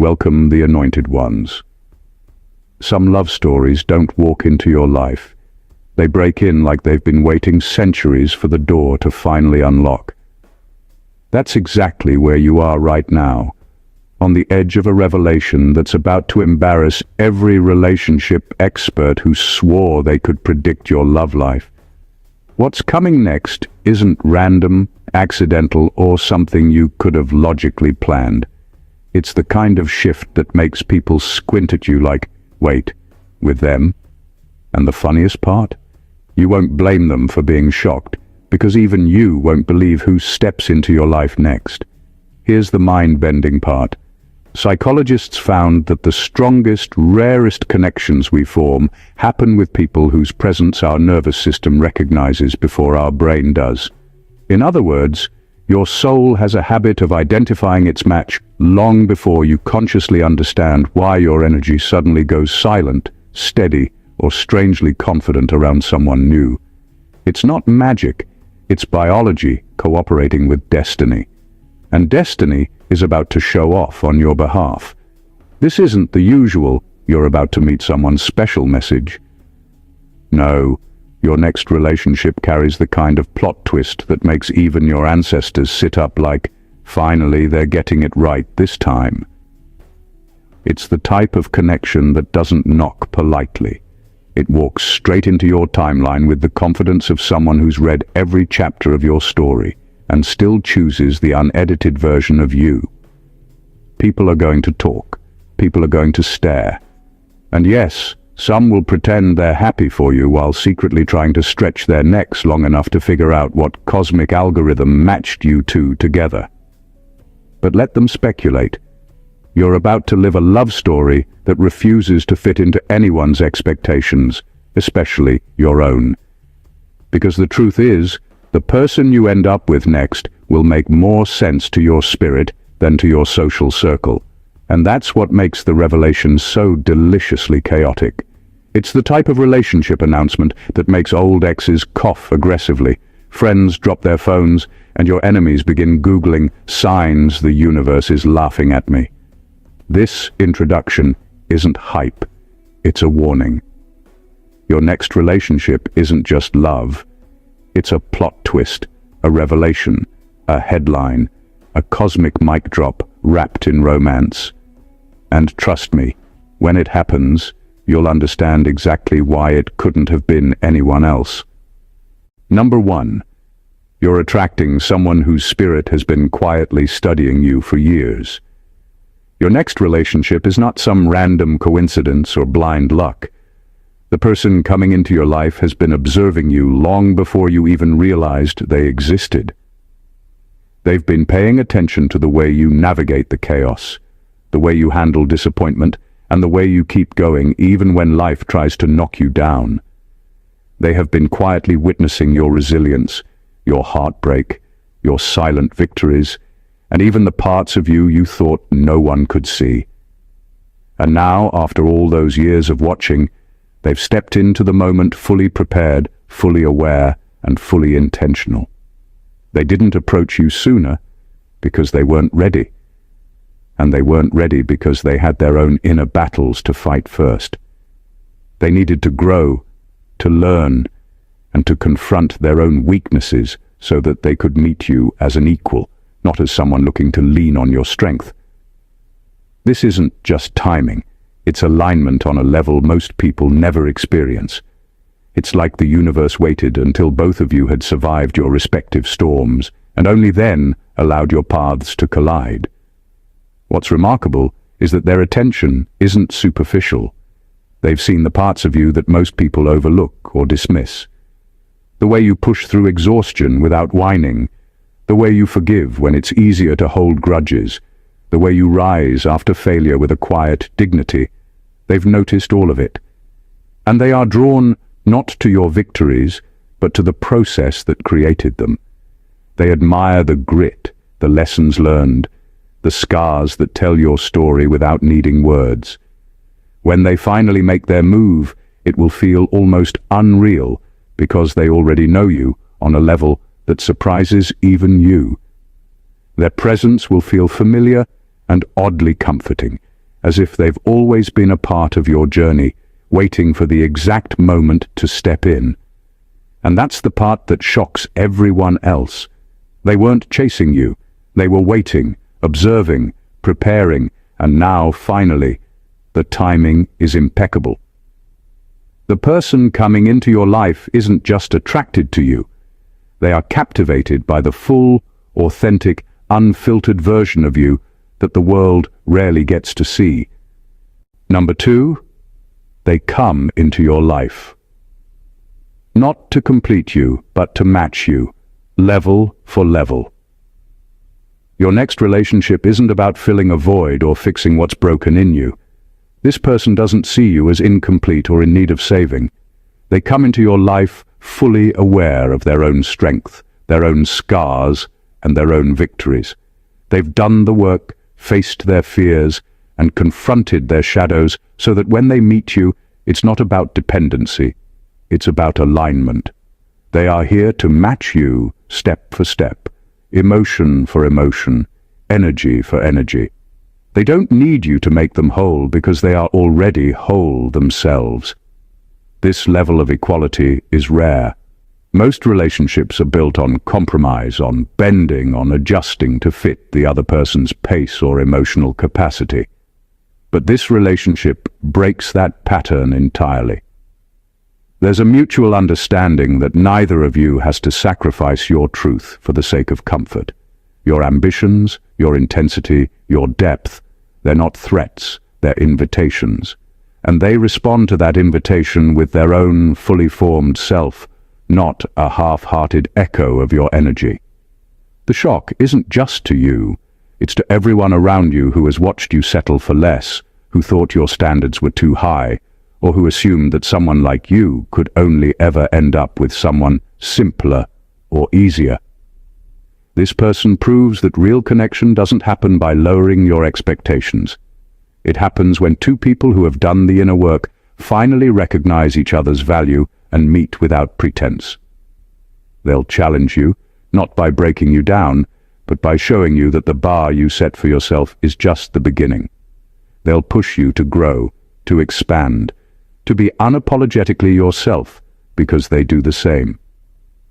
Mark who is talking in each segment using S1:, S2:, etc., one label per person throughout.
S1: welcome the anointed ones. Some love stories don't walk into your life. They break in like they've been waiting centuries for the door to finally unlock. That's exactly where you are right now, on the edge of a revelation that's about to embarrass every relationship expert who swore they could predict your love life. What's coming next isn't random, accidental, or something you could have logically planned. It's the kind of shift that makes people squint at you like, wait, with them? And the funniest part? You won't blame them for being shocked, because even you won't believe who steps into your life next. Here's the mind-bending part. Psychologists found that the strongest, rarest connections we form happen with people whose presence our nervous system recognizes before our brain does. In other words, your soul has a habit of identifying its match long before you consciously understand why your energy suddenly goes silent, steady, or strangely confident around someone new. It's not magic, it's biology cooperating with destiny. And destiny is about to show off on your behalf. This isn't the usual, you're about to meet someone special message. No, your next relationship carries the kind of plot twist that makes even your ancestors sit up like, finally they're getting it right this time. It's the type of connection that doesn't knock politely. It walks straight into your timeline with the confidence of someone who's read every chapter of your story and still chooses the unedited version of you. People are going to talk. People are going to stare. And yes, some will pretend they're happy for you while secretly trying to stretch their necks long enough to figure out what cosmic algorithm matched you two together. But let them speculate. You're about to live a love story that refuses to fit into anyone's expectations, especially your own. Because the truth is, the person you end up with next will make more sense to your spirit than to your social circle. And that's what makes the revelation so deliciously chaotic. It's the type of relationship announcement that makes old exes cough aggressively, friends drop their phones, and your enemies begin Googling signs the universe is laughing at me. This introduction isn't hype, it's a warning. Your next relationship isn't just love. It's a plot twist, a revelation, a headline, a cosmic mic drop wrapped in romance. And trust me, when it happens, you'll understand exactly why it couldn't have been anyone else. Number 1. You're attracting someone whose spirit has been quietly studying you for years. Your next relationship is not some random coincidence or blind luck. The person coming into your life has been observing you long before you even realized they existed. They've been paying attention to the way you navigate the chaos, the way you handle disappointment, and the way you keep going even when life tries to knock you down. They have been quietly witnessing your resilience, your heartbreak, your silent victories, and even the parts of you you thought no one could see. And now, after all those years of watching, they've stepped into the moment fully prepared, fully aware, and fully intentional. They didn't approach you sooner because they weren't ready. And they weren't ready because they had their own inner battles to fight first. They needed to grow, to learn, and to confront their own weaknesses so that they could meet you as an equal, not as someone looking to lean on your strength. This isn't just timing, it's alignment on a level most people never experience. It's like the universe waited until both of you had survived your respective storms, and only then allowed your paths to collide. What's remarkable is that their attention isn't superficial. They've seen the parts of you that most people overlook or dismiss. The way you push through exhaustion without whining, the way you forgive when it's easier to hold grudges, the way you rise after failure with a quiet dignity. They've noticed all of it. And they are drawn not to your victories, but to the process that created them. They admire the grit, the lessons learned, the scars that tell your story without needing words. When they finally make their move, it will feel almost unreal because they already know you on a level that surprises even you. Their presence will feel familiar and oddly comforting, as if they've always been a part of your journey, waiting for the exact moment to step in. And that's the part that shocks everyone else. They weren't chasing you. They were waiting, observing, preparing, and now, finally, the timing is impeccable. The person coming into your life isn't just attracted to you. They are captivated by the full, authentic, unfiltered version of you that the world rarely gets to see. Number 2, they come into your life. Not to complete you, but to match you, level for level. Your next relationship isn't about filling a void or fixing what's broken in you. This person doesn't see you as incomplete or in need of saving. They come into your life fully aware of their own strength, their own scars, and their own victories. They've done the work, faced their fears, and confronted their shadows so that when they meet you, it's not about dependency, it's about alignment. They are here to match you step for step, emotion for emotion, energy for energy. They don't need you to make them whole because they are already whole themselves. This level of equality is rare. Most relationships are built on compromise, on bending, on adjusting to fit the other person's pace or emotional capacity. But this relationship breaks that pattern entirely. There's a mutual understanding that neither of you has to sacrifice your truth for the sake of comfort. Your ambitions, your intensity, your depth, they're not threats, they're invitations. And they respond to that invitation with their own fully formed self, not a half-hearted echo of your energy. The shock isn't just to you, it's to everyone around you who has watched you settle for less, who thought your standards were too high, or who assumed that someone like you could only ever end up with someone simpler or easier. This person proves that real connection doesn't happen by lowering your expectations. It happens when two people who have done the inner work finally recognize each other's value and meet without pretense. They'll challenge you, not by breaking you down, but by showing you that the bar you set for yourself is just the beginning. They'll push you to grow, to expand, to be unapologetically yourself, because they do the same.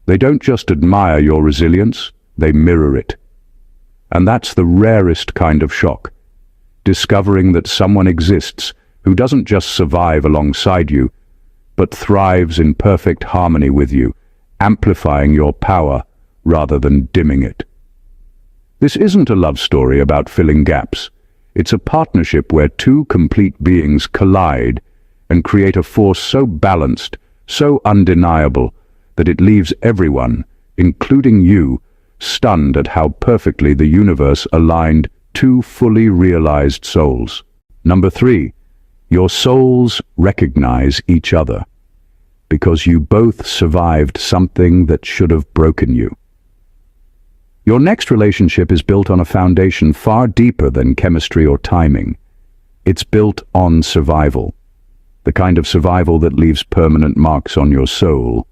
S1: They don't just admire your resilience, they mirror it. And that's the rarest kind of shock. Discovering that someone exists who doesn't just survive alongside you, but thrives in perfect harmony with you, amplifying your power rather than dimming it. This isn't a love story about filling gaps. It's a partnership where two complete beings collide and create a force so balanced, so undeniable, that it leaves everyone, including you, stunned at how perfectly the universe aligned two fully realized souls. Number 3, your souls recognize each other because you both survived something that should have broken you. Your next relationship is built on a foundation far deeper than chemistry or timing. It's built on survival, the kind of survival that leaves permanent marks on your soul,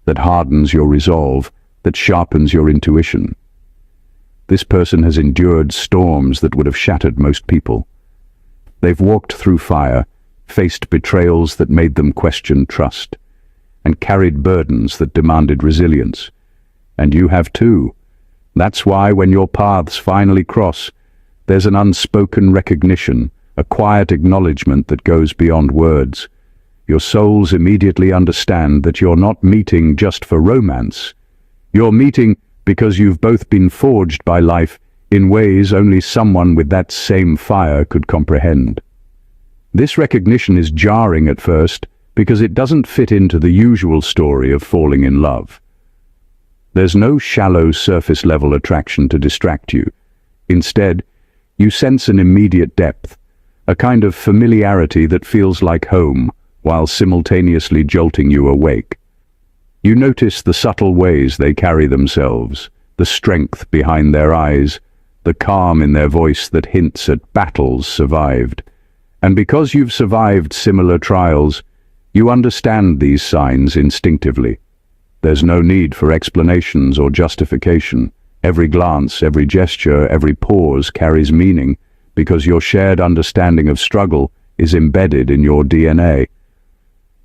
S1: that hardens your resolve, that sharpens your intuition. This person has endured storms that would have shattered most people. They've walked through fire, faced betrayals that made them question trust, and carried burdens that demanded resilience. And you have too. That's why when your paths finally cross, there's an unspoken recognition, a quiet acknowledgement that goes beyond words. Your souls immediately understand that you're not meeting just for romance. You're meeting because you've both been forged by life in ways only someone with that same fire could comprehend. This recognition is jarring at first because it doesn't fit into the usual story of falling in love. There's no shallow surface-level attraction to distract you. Instead, you sense an immediate depth, a kind of familiarity that feels like home while simultaneously jolting you awake. You notice the subtle ways they carry themselves, the strength behind their eyes, the calm in their voice that hints at battles survived. And because you've survived similar trials, you understand these signs instinctively. There's no need for explanations or justification. Every glance, every gesture, every pause carries meaning, because your shared understanding of struggle is embedded in your DNA.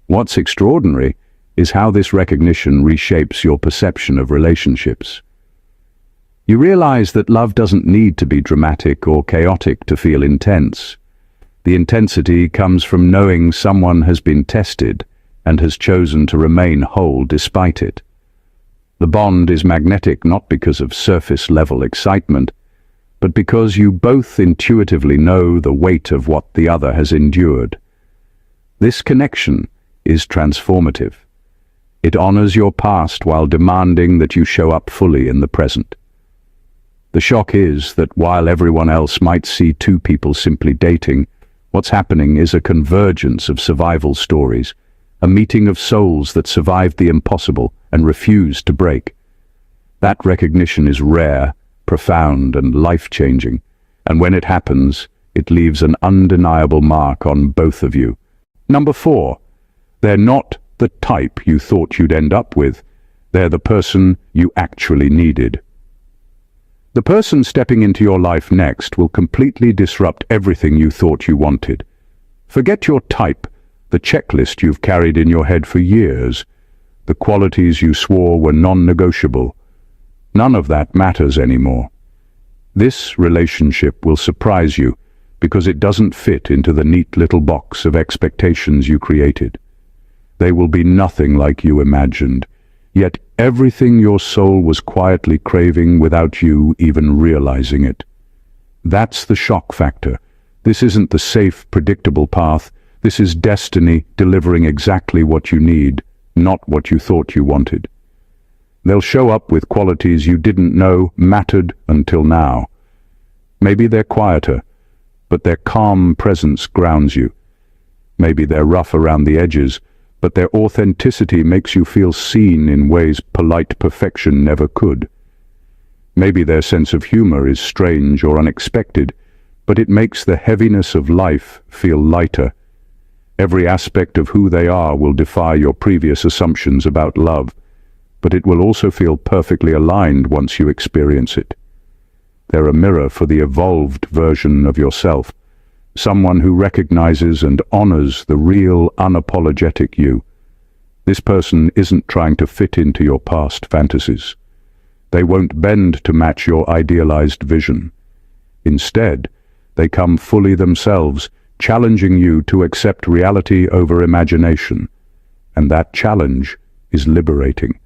S1: What's extraordinary is how this recognition reshapes your perception of relationships. You realize that love doesn't need to be dramatic or chaotic to feel intense. The intensity comes from knowing someone has been tested and has chosen to remain whole despite it. The bond is magnetic not because of surface-level excitement, but because you both intuitively know the weight of what the other has endured. This connection is transformative. It honors your past while demanding that you show up fully in the present. The shock is that while everyone else might see two people simply dating, what's happening is a convergence of survival stories, a meeting of souls that survived the impossible and refused to break. That recognition is rare, profound, and life-changing, and when it happens, it leaves an undeniable mark on both of you. Number 4, they're not the type you thought you'd end up with. They're the person you actually needed. The person stepping into your life next will completely disrupt everything you thought you wanted. Forget your type, the checklist you've carried in your head for years, the qualities you swore were non-negotiable. None of that matters anymore. This relationship will surprise you because it doesn't fit into the neat little box of expectations you created. They will be nothing like you imagined, yet everything your soul was quietly craving without you even realizing it. That's the shock factor. This isn't the safe, predictable path. This is destiny delivering exactly what you need, not what you thought you wanted. They'll show up with qualities you didn't know mattered until now. Maybe they're quieter, but their calm presence grounds you. Maybe they're rough around the edges, but their authenticity makes you feel seen in ways polite perfection never could. Maybe their sense of humor is strange or unexpected, but it makes the heaviness of life feel lighter. Every aspect of who they are will defy your previous assumptions about love, but it will also feel perfectly aligned once you experience it. They're a mirror for the evolved version of yourself, someone who recognizes and honors the real, unapologetic you. This person isn't trying to fit into your past fantasies. They won't bend to match your idealized vision. Instead, they come fully themselves, challenging you to accept reality over imagination. And that challenge is liberating.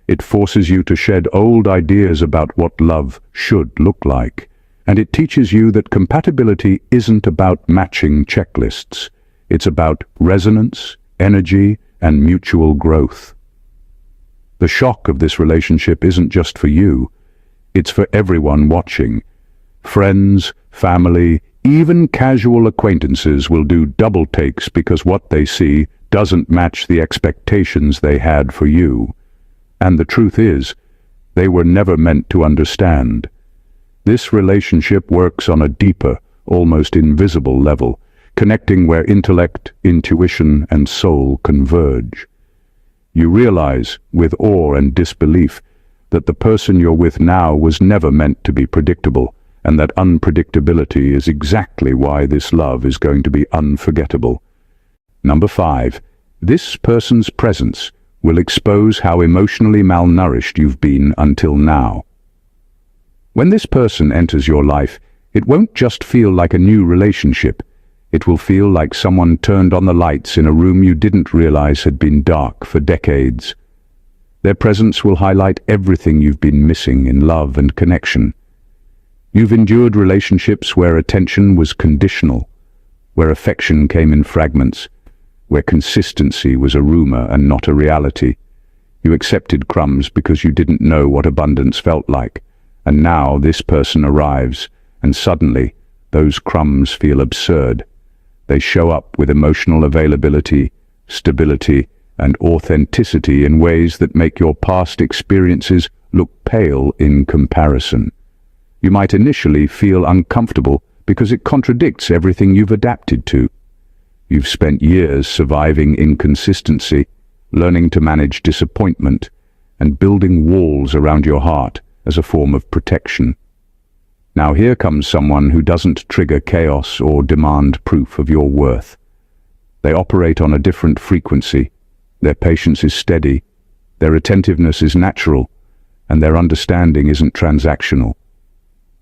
S1: It forces you to shed old ideas about what love should look like. And it teaches you that compatibility isn't about matching checklists. It's about resonance, energy, and mutual growth. The shock of this relationship isn't just for you. It's for everyone watching. Friends, family, even casual acquaintances will do double takes because what they see doesn't match the expectations they had for you. And the truth is, they were never meant to understand. This relationship works on a deeper, almost invisible level, connecting where intellect, intuition, and soul converge. You realize, with awe and disbelief, that the person you're with now was never meant to be predictable, and that unpredictability is exactly why this love is going to be unforgettable. Number 5. This person's presence will expose how emotionally malnourished you've been until now. When this person enters your life, it won't just feel like a new relationship. It will feel like someone turned on the lights in a room you didn't realize had been dark for decades. Their presence will highlight everything you've been missing in love and connection. You've endured relationships where attention was conditional, where affection came in fragments, where consistency was a rumor and not a reality. You accepted crumbs because you didn't know what abundance felt like. And now this person arrives, and suddenly those crumbs feel absurd. They show up with emotional availability, stability, and authenticity in ways that make your past experiences look pale in comparison. You might initially feel uncomfortable because it contradicts everything you've adapted to. You've spent years surviving inconsistency, learning to manage disappointment, and building walls around your heart as a form of protection. Now here comes someone who doesn't trigger chaos or demand proof of your worth. They operate on a different frequency. Their patience is steady, their attentiveness is natural, and their understanding isn't transactional.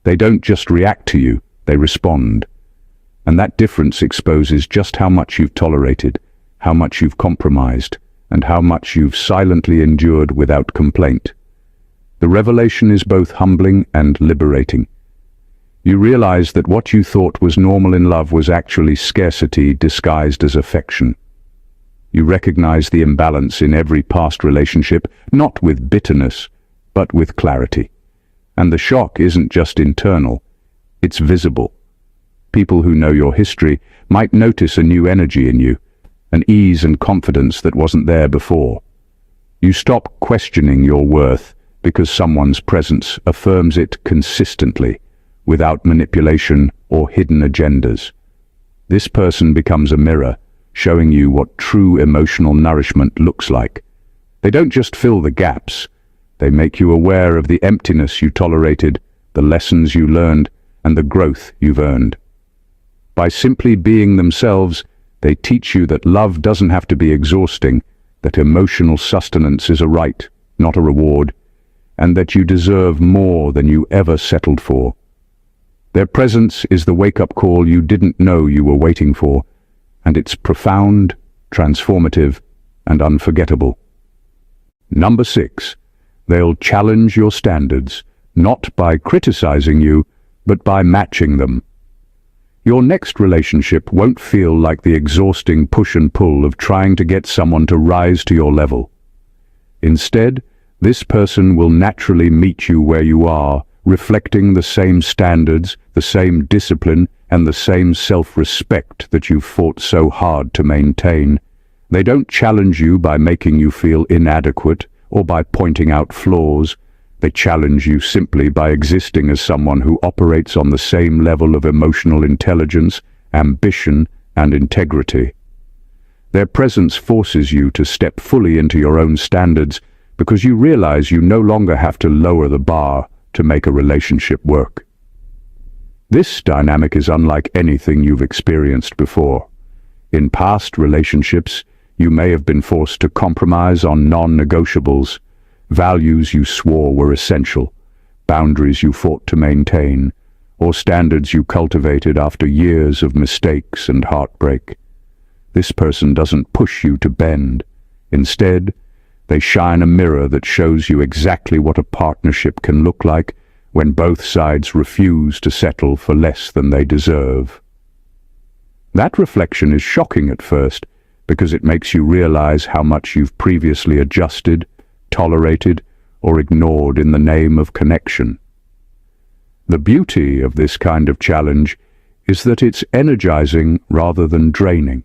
S1: They don't just react to you, they respond. And that difference exposes just how much you've tolerated, how much you've compromised, and how much you've silently endured without complaint. The revelation is both humbling and liberating. You realize that what you thought was normal in love was actually scarcity disguised as affection. You recognize the imbalance in every past relationship, not with bitterness, but with clarity. And the shock isn't just internal, it's visible. People who know your history might notice a new energy in you, an ease and confidence that wasn't there before. You stop questioning your worth because someone's presence affirms it consistently, without manipulation or hidden agendas. This person becomes a mirror, showing you what true emotional nourishment looks like. They don't just fill the gaps, they make you aware of the emptiness you tolerated, the lessons you learned, and the growth you've earned. By simply being themselves, they teach you that love doesn't have to be exhausting, that emotional sustenance is a right, not a reward, and that you deserve more than you ever settled for. Their presence is the wake-up call you didn't know you were waiting for, and it's profound, transformative, and unforgettable. Number 6. They'll challenge your standards, not by criticizing you, but by matching them. Your next relationship won't feel like the exhausting push and pull of trying to get someone to rise to your level. Instead, this person will naturally meet you where you are, reflecting the same standards, the same discipline, and the same self-respect that you've fought so hard to maintain. They don't challenge you by making you feel inadequate or by pointing out flaws. They challenge you simply by existing as someone who operates on the same level of emotional intelligence, ambition, and integrity. Their presence forces you to step fully into your own standards because you realize you no longer have to lower the bar to make a relationship work. This dynamic is unlike anything you've experienced before. In past relationships, you may have been forced to compromise on non-negotiables, values you swore were essential, boundaries you fought to maintain, or standards you cultivated after years of mistakes and heartbreak. This person doesn't push you to bend. Instead, they shine a mirror that shows you exactly what a partnership can look like when both sides refuse to settle for less than they deserve. That reflection is shocking at first because it makes you realize how much you've previously adjusted, tolerated, or ignored in the name of connection. The beauty of this kind of challenge is that it's energizing rather than draining.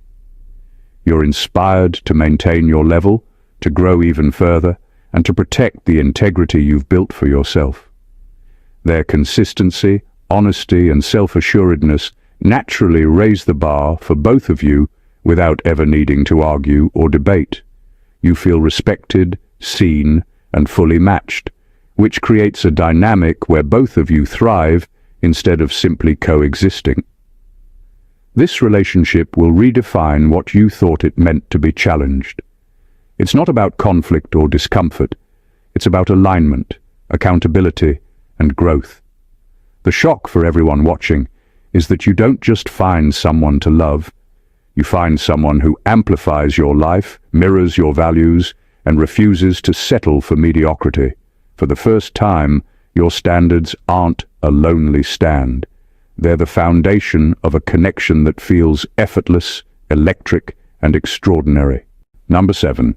S1: You're inspired to maintain your level, to grow even further, and to protect the integrity you've built for yourself. Their consistency, honesty, and self-assuredness naturally raise the bar for both of you without ever needing to argue or debate. You feel respected, seen, and fully matched, which creates a dynamic where both of you thrive instead of simply coexisting. This relationship will redefine what you thought it meant to be challenged. It's not about conflict or discomfort. It's about alignment, accountability, and growth. The shock for everyone watching is that you don't just find someone to love. You find someone who amplifies your life, mirrors your values, and refuses to settle for mediocrity. For the first time, your standards aren't a lonely stand. They're the foundation of a connection that feels effortless, electric, and extraordinary. Number 7.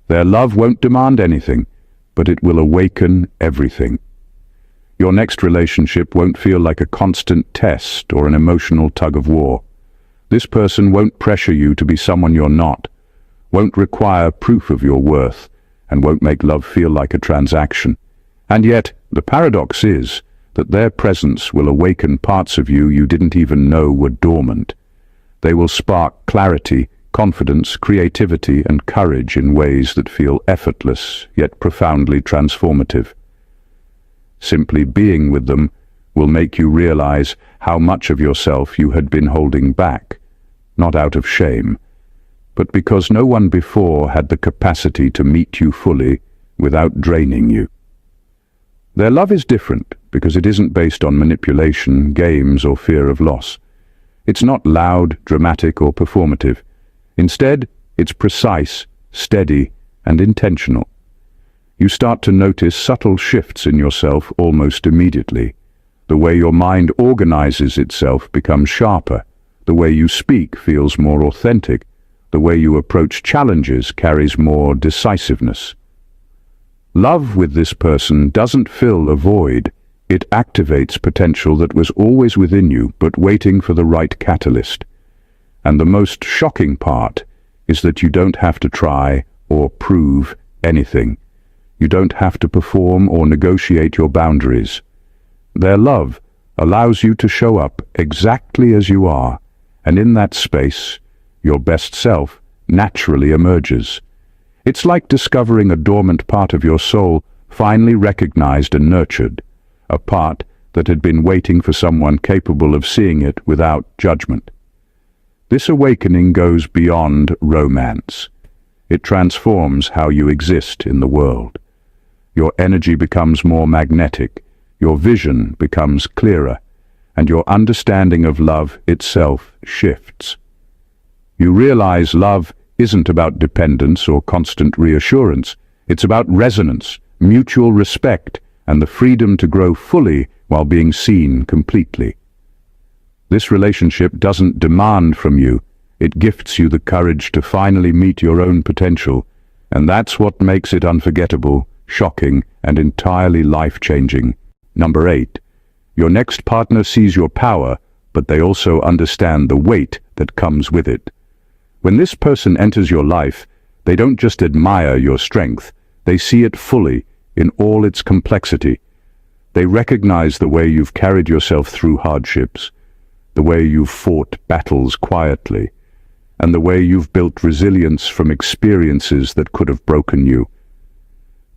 S1: Their love won't demand anything, but it will awaken everything. Your next relationship won't feel like a constant test or an emotional tug-of-war. This person won't pressure you to be someone you're not, won't require proof of your worth, and won't make love feel like a transaction. And yet, the paradox is that their presence will awaken parts of you you didn't even know were dormant. They will spark clarity, confidence, creativity, and courage in ways that feel effortless, yet profoundly transformative. Simply being with them will make you realize how much of yourself you had been holding back, not out of shame, but because no one before had the capacity to meet you fully without draining you. Their love is different because it isn't based on manipulation, games, or fear of loss. It's not loud, dramatic, or performative. Instead, it's precise, steady, and intentional. You start to notice subtle shifts in yourself almost immediately. The way your mind organizes itself becomes sharper. The way you speak feels more authentic. The way you approach challenges carries more decisiveness. Love with this person doesn't fill a void. It activates potential that was always within you but waiting for the right catalyst. And the most shocking part is that you don't have to try or prove anything. You don't have to perform or negotiate your boundaries. Their love allows you to show up exactly as you are, and in that space, your best self naturally emerges. It's like discovering a dormant part of your soul finally recognized and nurtured, a part that had been waiting for someone capable of seeing it without judgment. This awakening goes beyond romance. It transforms how you exist in the world. Your energy becomes more magnetic, your vision becomes clearer, and your understanding of love itself shifts. You realize love isn't about dependence or constant reassurance. It's about resonance, mutual respect, and the freedom to grow fully while being seen completely. This relationship doesn't demand from you. It gifts you the courage to finally meet your own potential, and that's what makes it unforgettable, shocking, and entirely life-changing. Number 8. Your next partner sees your power, but they also understand the weight that comes with it. When this person enters your life, they don't just admire your strength, they see it fully, in all its complexity. They recognize the way you've carried yourself through hardships, the way you've fought battles quietly, and the way you've built resilience from experiences that could have broken you.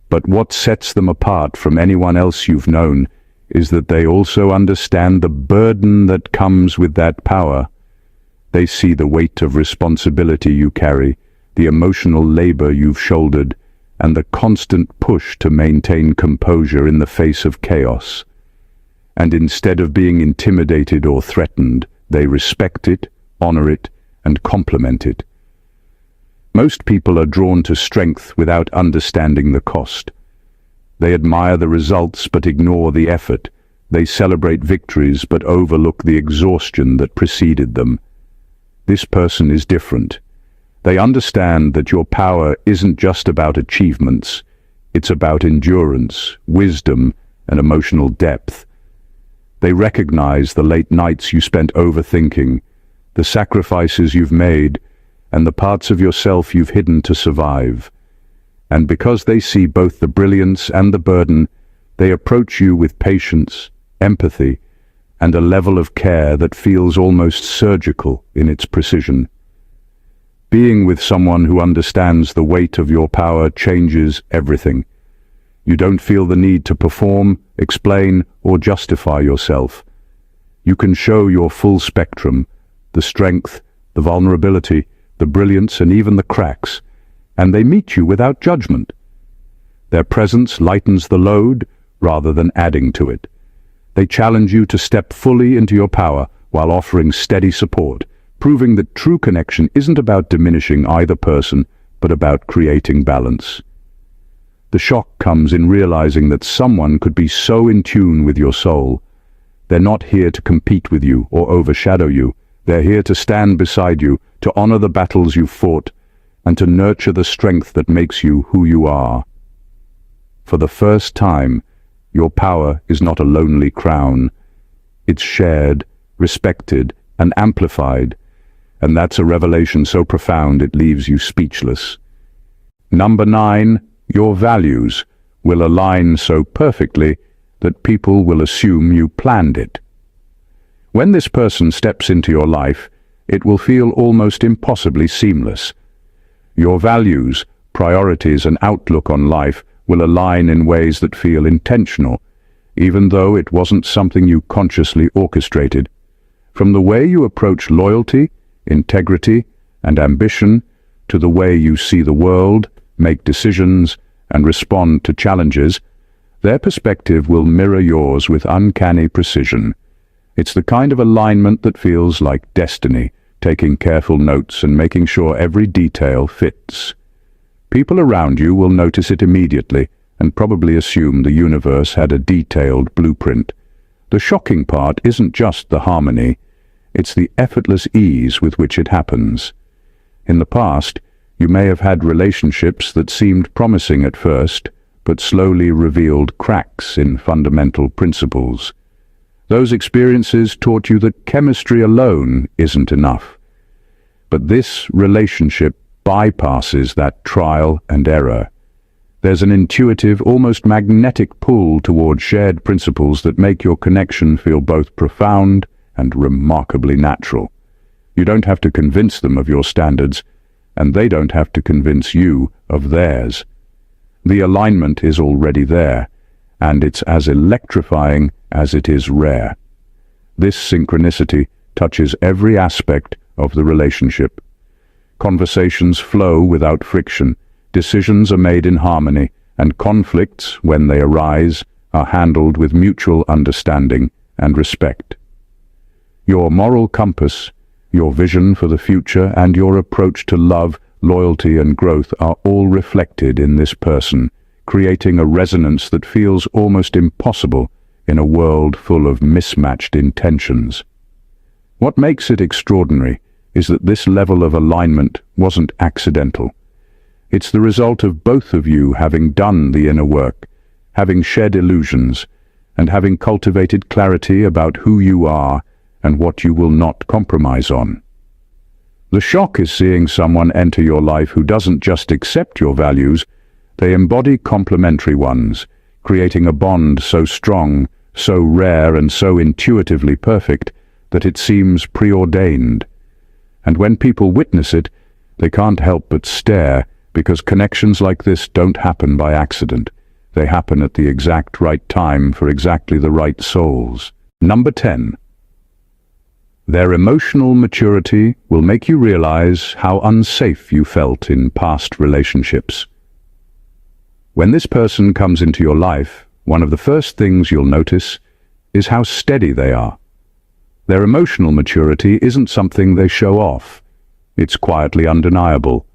S1: But what sets them apart from anyone else you've known is that they also understand the burden that comes with that power. They see the weight of responsibility you carry, the emotional labor you've shouldered, and the constant push to maintain composure in the face of chaos. And instead of being intimidated or threatened, they respect it, honor it, and compliment it. Most people are drawn to strength without understanding the cost. They admire the results but ignore the effort. They celebrate victories but overlook the exhaustion that preceded them. This person is different. They understand that your power isn't just about achievements. It's about endurance, wisdom, and emotional depth. They recognize the late nights you spent overthinking, the sacrifices you've made, and the parts of yourself you've hidden to survive. And because they see both the brilliance and the burden, they approach you with patience, empathy, and a level of care that feels almost surgical in its precision. Being with someone who understands the weight of your power changes everything. You don't feel the need to perform, explain, or justify yourself. You can show your full spectrum, the strength, the vulnerability, the brilliance, and even the cracks, and they meet you without judgment. Their presence lightens the load rather than adding to it. They challenge you to step fully into your power while offering steady support, proving that true connection isn't about diminishing either person, but about creating balance. The shock comes in realizing that someone could be so in tune with your soul. They're not here to compete with you or overshadow you. They're here to stand beside you, to honor the battles you've fought, and to nurture the strength that makes you who you are. For the first time, your power is not a lonely crown. It's shared, respected, and amplified, and that's a revelation so profound it leaves you speechless. Number 9, your values will align so perfectly that people will assume you planned it. When this person steps into your life, it will feel almost impossibly seamless. Your values, priorities, and outlook on life will align in ways that feel intentional. even though it wasn't something you consciously orchestrated. From the way you approach loyalty, integrity, and ambition, to the way you see the world, make decisions, and respond to challenges, their perspective will mirror yours with uncanny precision. It's the kind of alignment that feels like destiny, taking careful notes and making sure every detail fits. People around you will notice it immediately and probably assume the universe had a detailed blueprint. The shocking part isn't just the harmony, it's the effortless ease with which it happens. In the past, you may have had relationships that seemed promising at first, but slowly revealed cracks in fundamental principles. Those experiences taught you that chemistry alone isn't enough. But this relationship bypasses that trial and error. There's an intuitive, almost magnetic pull toward shared principles that make your connection feel both profound and remarkably natural. You don't have to convince them of your standards, and they don't have to convince you of theirs. The alignment is already there, and it's as electrifying as it is rare. This synchronicity touches every aspect of the relationship. Conversations flow without friction, decisions are made in harmony, and conflicts, when they arise, are handled with mutual understanding and respect. Your moral compass, your vision for the future, and your approach to love, loyalty, and growth are all reflected in this person, creating a resonance that feels almost impossible in a world full of mismatched intentions. What makes it extraordinary is that this level of alignment wasn't accidental. It's the result of both of you having done the inner work, having shed illusions, and having cultivated clarity about who you are and what you will not compromise on. The shock is seeing someone enter your life who doesn't just accept your values, they embody complementary ones, creating a bond so strong, so rare, and so intuitively perfect that it seems preordained. And when people witness it, they can't help but stare, because connections like this don't happen by accident. They happen at the exact right time for exactly the right souls. Number 10. Their emotional maturity will make you realize how unsafe you felt in past relationships. When this person comes into your life, one of the first things you'll notice is how steady they are. Their emotional maturity isn't something they show off. It's quietly undeniable.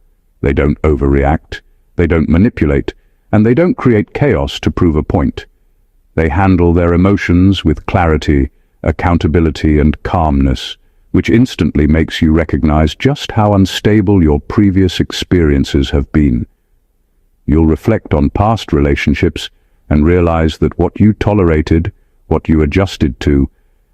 S1: They don't overreact, they don't manipulate, and they don't create chaos to prove a point. They handle their emotions with clarity, accountability, and calmness, which instantly makes you recognize just how unstable your previous experiences have been. You'll reflect on past relationships and realize that what you tolerated, what you adjusted to,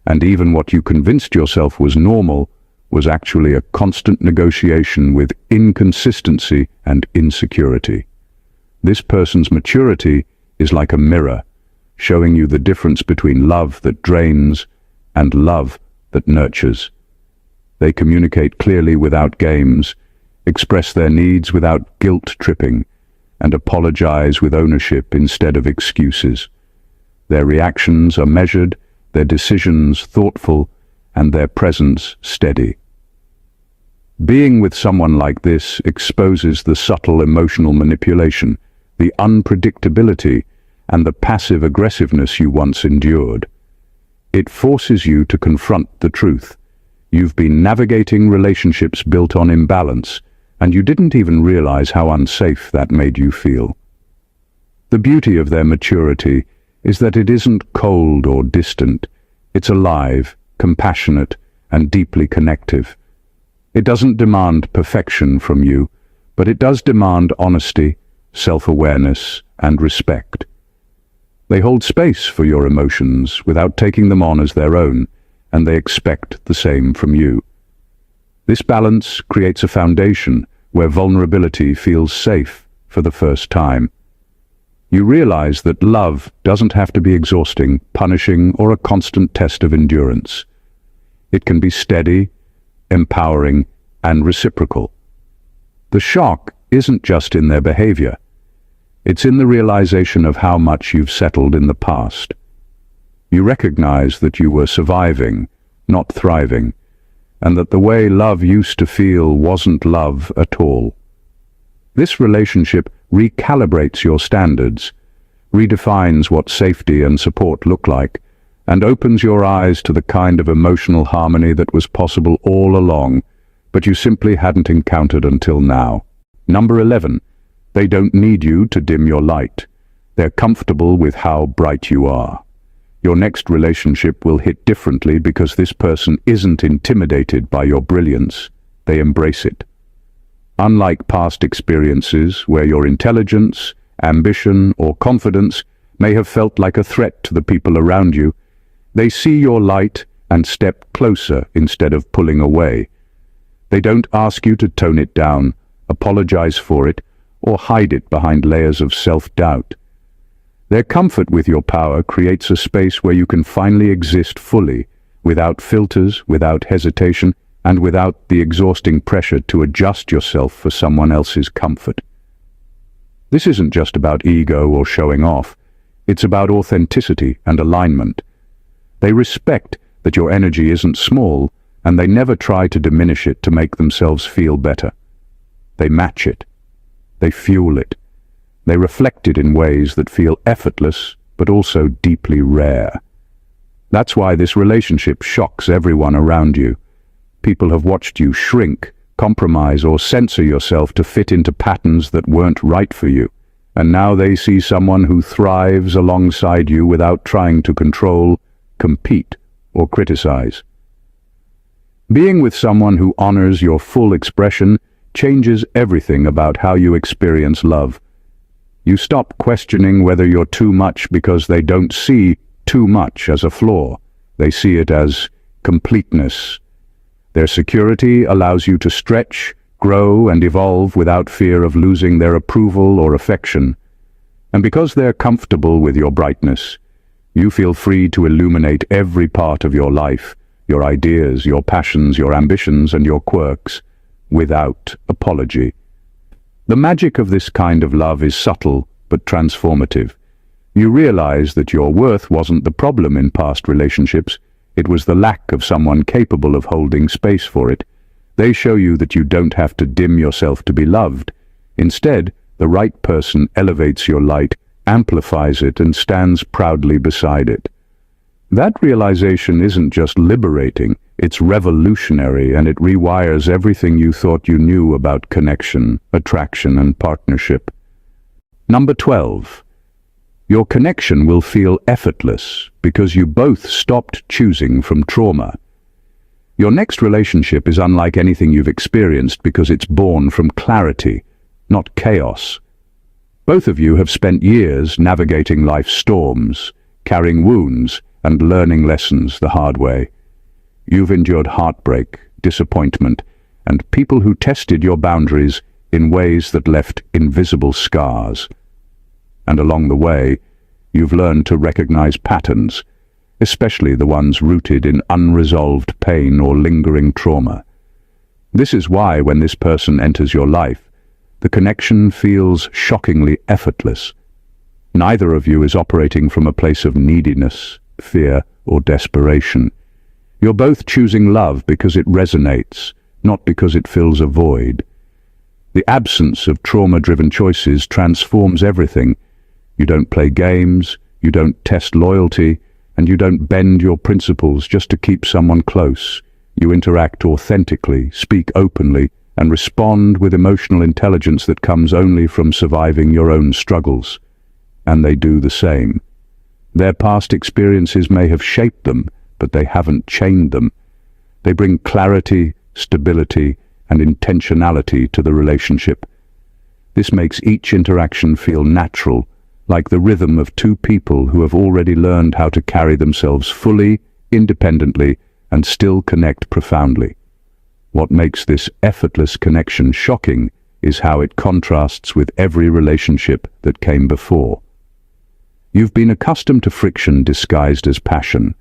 S1: and even what you convinced yourself was normal, was actually a constant negotiation with inconsistency and insecurity. This person's maturity is like a mirror, showing you the difference between love that drains and love that nurtures. They communicate clearly without games, express their needs without guilt-tripping, and apologize with ownership instead of excuses. Their reactions are measured, their decisions thoughtful, and their presence steady. Being with someone like this exposes the subtle emotional manipulation, the unpredictability, and the passive aggressiveness you once endured. It forces you to confront the truth. You've been navigating relationships built on imbalance, and you didn't even realize how unsafe that made you feel. The beauty of their maturity is that it isn't cold or distant. It's alive, compassionate, and deeply connective. It doesn't demand perfection from you, but it does demand honesty, self-awareness, and respect. They hold space for your emotions without taking them on as their own, and they expect the same from you. This balance creates a foundation where vulnerability feels safe for the first time. You realize that love doesn't have to be exhausting, punishing, or a constant test of endurance. It can be steady, empowering, and reciprocal. The shock isn't just in their behavior. It's in the realization of how much you've settled in the past. You recognize that you were surviving, not thriving, and that the way love used to feel wasn't love at all. This relationship recalibrates your standards, redefines what safety and support look like, and opens your eyes to the kind of emotional harmony that was possible all along, but you simply hadn't encountered until now. Number 11. They don't need you to dim your light. They're comfortable with how bright you are. Your next relationship will hit differently because this person isn't intimidated by your brilliance. They embrace it. Unlike past experiences where your intelligence, ambition, or confidence may have felt like a threat to the people around you, they see your light and step closer instead of pulling away. They don't ask you to tone it down, apologize for it, or hide it behind layers of self-doubt. Their comfort with your power creates a space where you can finally exist fully, without filters, without hesitation, and without the exhausting pressure to adjust yourself for someone else's comfort. This isn't just about ego or showing off. It's about authenticity and alignment. They respect that your energy isn't small, and they never try to diminish it to make themselves feel better. They match it. They fuel it. They reflect it in ways that feel effortless, but also deeply rare. That's why this relationship shocks everyone around you. People have watched you shrink, compromise, or censor yourself to fit into patterns that weren't right for you. And now they see someone who thrives alongside you without trying to control, compete, or criticize. Being with someone who honors your full expression changes everything about how you experience love. You stop questioning whether you're too much because they don't see too much as a flaw. They see it as completeness. Their security allows you to stretch, grow, and evolve without fear of losing their approval or affection. And because they're comfortable with your brightness, you feel free to illuminate every part of your life, your ideas, your passions, your ambitions, and your quirks, without apology. The magic of this kind of love is subtle but transformative. You realize that your worth wasn't the problem in past relationships, it was the lack of someone capable of holding space for it. They show you that you don't have to dim yourself to be loved. Instead, the right person elevates your light, amplifies it, and stands proudly beside it. That realization isn't just liberating, it's revolutionary, and it rewires everything you thought you knew about connection, attraction, and partnership. Number 12. Your connection will feel effortless because you both stopped choosing from trauma. Your next relationship is unlike anything you've experienced because it's born from clarity, not chaos. Both of you have spent years navigating life's storms, carrying wounds, and learning lessons the hard way. You've endured heartbreak, disappointment, and people who tested your boundaries in ways that left invisible scars. And along the way, you've learned to recognize patterns, especially the ones rooted in unresolved pain or lingering trauma. This is why when this person enters your life, the connection feels shockingly effortless. Neither of you is operating from a place of neediness, fear, or desperation. You're both choosing love because it resonates, not because it fills a void. The absence of trauma-driven choices transforms everything. You don't play games, you don't test loyalty, and you don't bend your principles just to keep someone close. You interact authentically, speak openly, and respond with emotional intelligence that comes only from surviving your own struggles. And they do the same. Their past experiences may have shaped them, but they haven't chained them. They bring clarity, stability, and intentionality to the relationship. This makes each interaction feel natural, like the rhythm of two people who have already learned how to carry themselves fully, independently, and still connect profoundly. What makes this effortless connection shocking is how it contrasts with every relationship that came before. You've been accustomed to friction disguised as passion,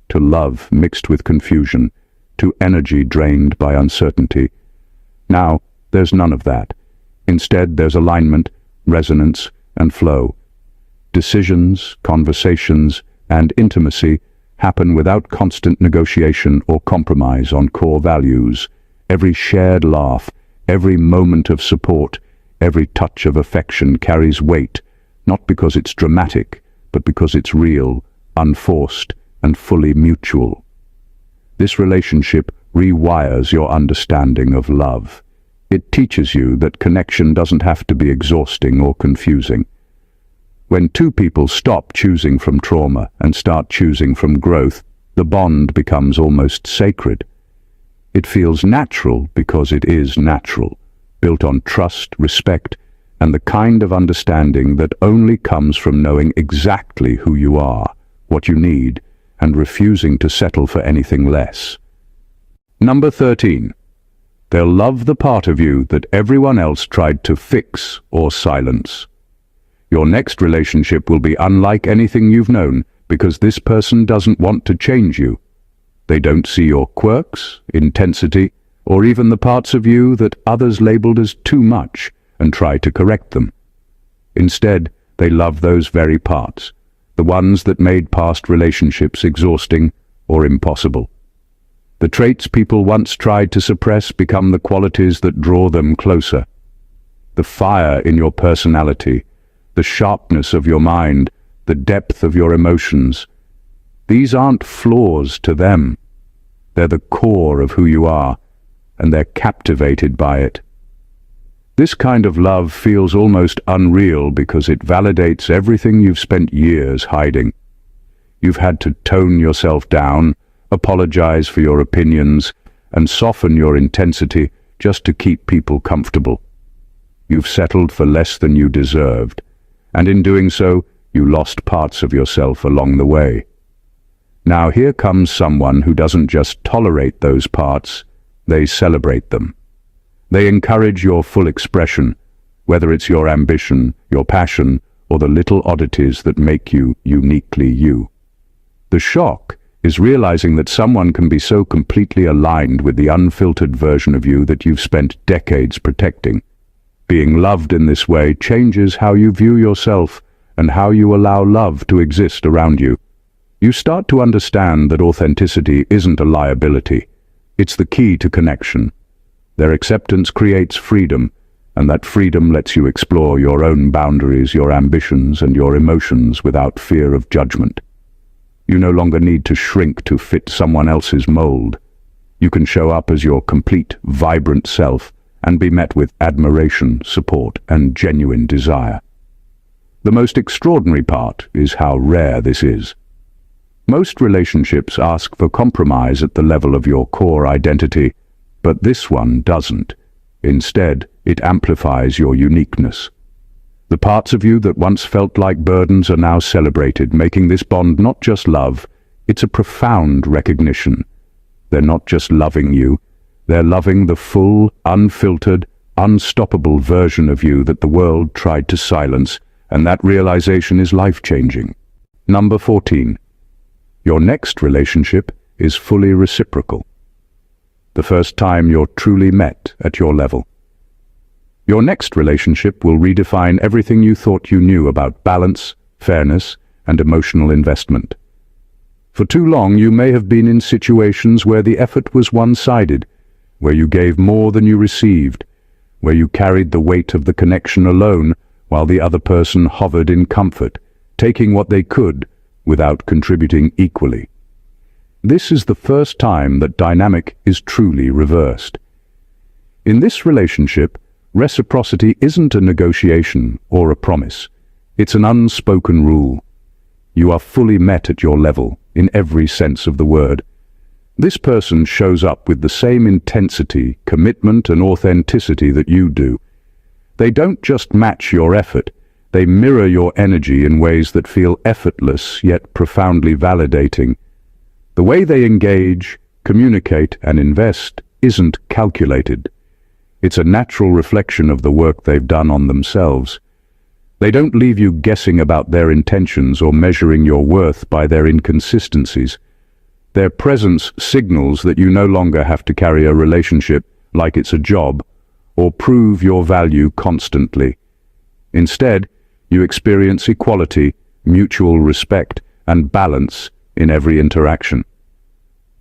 S1: to love mixed with confusion, to energy drained by uncertainty. Now, there's none of that. Instead, there's alignment, resonance, and flow. Decisions, conversations, and intimacy happen without constant negotiation or compromise on core values. Every shared laugh, every moment of support, every touch of affection carries weight, not because it's dramatic, but because it's real, unforced, and fully mutual. This relationship rewires your understanding of love. It teaches you that connection doesn't have to be exhausting or confusing. When two people stop choosing from trauma and start choosing from growth, the bond becomes almost sacred. It feels natural because it is natural, built on trust, respect, and the kind of understanding that only comes from knowing exactly who you are, what you need, and refusing to settle for anything less. Number 13. They'll love the part of you that everyone else tried to fix or silence. Your next relationship will be unlike anything you've known because this person doesn't want to change you. They don't see your quirks, intensity, or even the parts of you that others labeled as too much and try to correct them. Instead, they love those very parts, the ones that made past relationships exhausting or impossible. The traits people once tried to suppress become the qualities that draw them closer. The fire in your personality, the sharpness of your mind, the depth of your emotions. These aren't flaws to them. They're the core of who you are, and they're captivated by it. This kind of love feels almost unreal because it validates everything you've spent years hiding. You've had to tone yourself down, apologize for your opinions, and soften your intensity just to keep people comfortable. You've settled for less than you deserved, and in doing so, you lost parts of yourself along the way. Now here comes someone who doesn't just tolerate those parts, they celebrate them. They encourage your full expression, whether it's your ambition, your passion, or the little oddities that make you uniquely you. The shock is realizing that someone can be so completely aligned with the unfiltered version of you that you've spent decades protecting. Being loved in this way changes how you view yourself and how you allow love to exist around you. You start to understand that authenticity isn't a liability. It's the key to connection. Their acceptance creates freedom, and that freedom lets you explore your own boundaries, your ambitions, and your emotions without fear of judgment. You no longer need to shrink to fit someone else's mold. You can show up as your complete, vibrant self and be met with admiration, support, and genuine desire. The most extraordinary part is how rare this is. Most relationships ask for compromise at the level of your core identity, but this one doesn't. Instead, it amplifies your uniqueness. The parts of you that once felt like burdens are now celebrated, making this bond not just love, it's a profound recognition. They're not just loving you, they're loving the full, unfiltered, unstoppable version of you that the world tried to silence, and that realization is life-changing. Number 14. Your next relationship is fully reciprocal. The first time you're truly met at your level. Your next relationship will redefine everything you thought you knew about balance, fairness, and emotional investment. For too long, you may have been in situations where the effort was one-sided, where you gave more than you received, where you carried the weight of the connection alone while the other person hovered in comfort, taking what they could without contributing equally. This is the first time that dynamic is truly reversed. In this relationship, reciprocity isn't a negotiation or a promise. It's an unspoken rule. You are fully met at your level, in every sense of the word. This person shows up with the same intensity, commitment, and authenticity that you do. They don't just match your effort, they mirror your energy in ways that feel effortless yet profoundly validating. The way they engage, communicate, and invest isn't calculated. It's a natural reflection of the work they've done on themselves. They don't leave you guessing about their intentions or measuring your worth by their inconsistencies. Their presence signals that you no longer have to carry a relationship like it's a job or prove your value constantly. Instead, you experience equality, mutual respect, and balance in every interaction.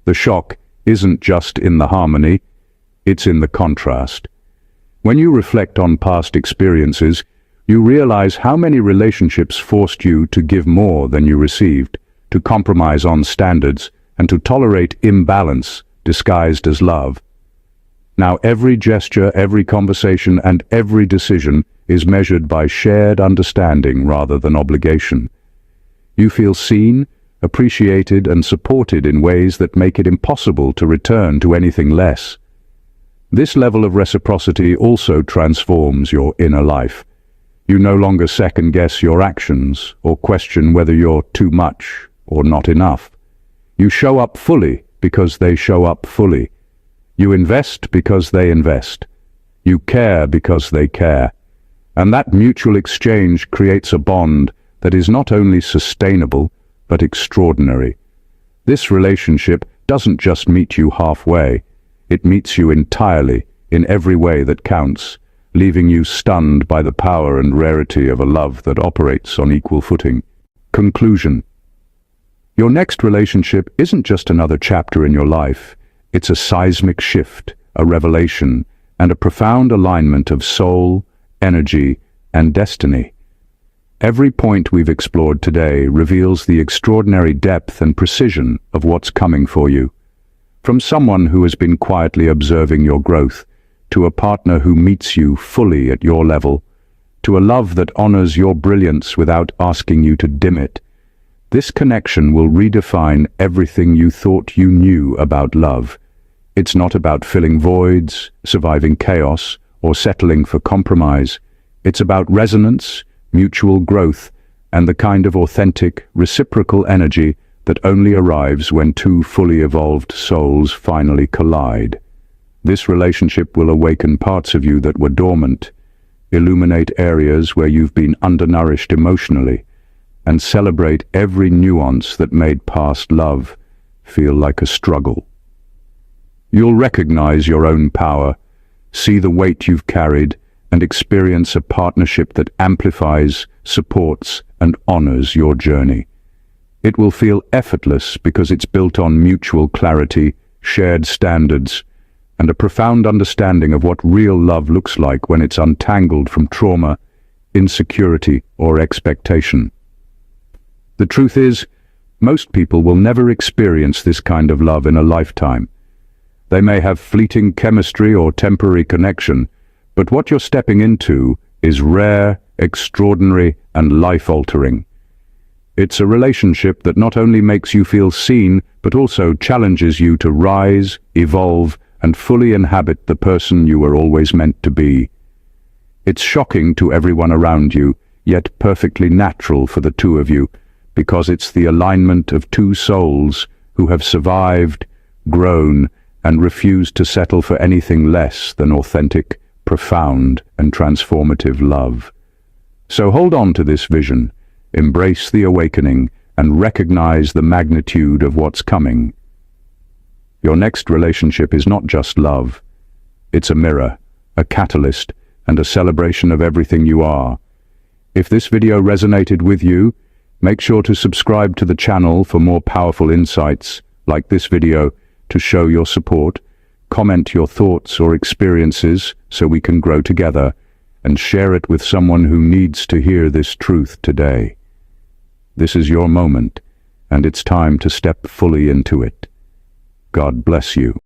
S1: The shock isn't just in the harmony, it's in the contrast. When you reflect on past experiences, you realize how many relationships forced you to give more than you received, to compromise on standards, and to tolerate imbalance disguised as love. Now every gesture, every conversation, and every decision is measured by shared understanding rather than obligation. You feel seen, appreciated, and supported in ways that make it impossible to return to anything less. This level of reciprocity also transforms your inner life. You no longer second-guess your actions or question whether you're too much or not enough. You show up fully because they show up fully. You invest because they invest. You care because they care. And that mutual exchange creates a bond that is not only sustainable, but extraordinary. This relationship doesn't just meet you halfway, it meets you entirely in every way that counts, leaving you stunned by the power and rarity of a love that operates on equal footing. Conclusion. Your next relationship isn't just another chapter in your life, it's a seismic shift, a revelation, and a profound alignment of soul, energy, and destiny. Every point we've explored today reveals the extraordinary depth and precision of what's coming for you. From someone who has been quietly observing your growth, to a partner who meets you fully at your level, to a love that honors your brilliance without asking you to dim it. This connection will redefine everything you thought you knew about love. It's not about filling voids, surviving chaos, or settling for compromise. It's about resonance, mutual growth, and the kind of authentic, reciprocal energy that only arrives when two fully evolved souls finally collide. This relationship will awaken parts of you that were dormant, illuminate areas where you've been undernourished emotionally, and celebrate every nuance that made past love feel like a struggle. You'll recognize your own power, see the weight you've carried, and experience a partnership that amplifies, supports, and honors your journey. It will feel effortless because it's built on mutual clarity, shared standards, and a profound understanding of what real love looks like when it's untangled from trauma, insecurity, or expectation. The truth is, most people will never experience this kind of love in a lifetime. They may have fleeting chemistry or temporary connection, but what you're stepping into is rare, extraordinary, and life-altering. It's a relationship that not only makes you feel seen, but also challenges you to rise, evolve, and fully inhabit the person you were always meant to be. It's shocking to everyone around you, yet perfectly natural for the two of you, because it's the alignment of two souls who have survived, grown, and refused to settle for anything less than authentic, profound, and transformative love. So hold on to this vision, embrace the awakening, and recognize the magnitude of what's coming. Your next relationship is not just love. It's a mirror, a catalyst, and a celebration of everything you are. If this video resonated with you, make sure to subscribe to the channel for more powerful insights like this video to show your support. Comment your thoughts or experiences so we can grow together, and share it with someone who needs to hear this truth today. This is your moment, and it's time to step fully into it. God bless you.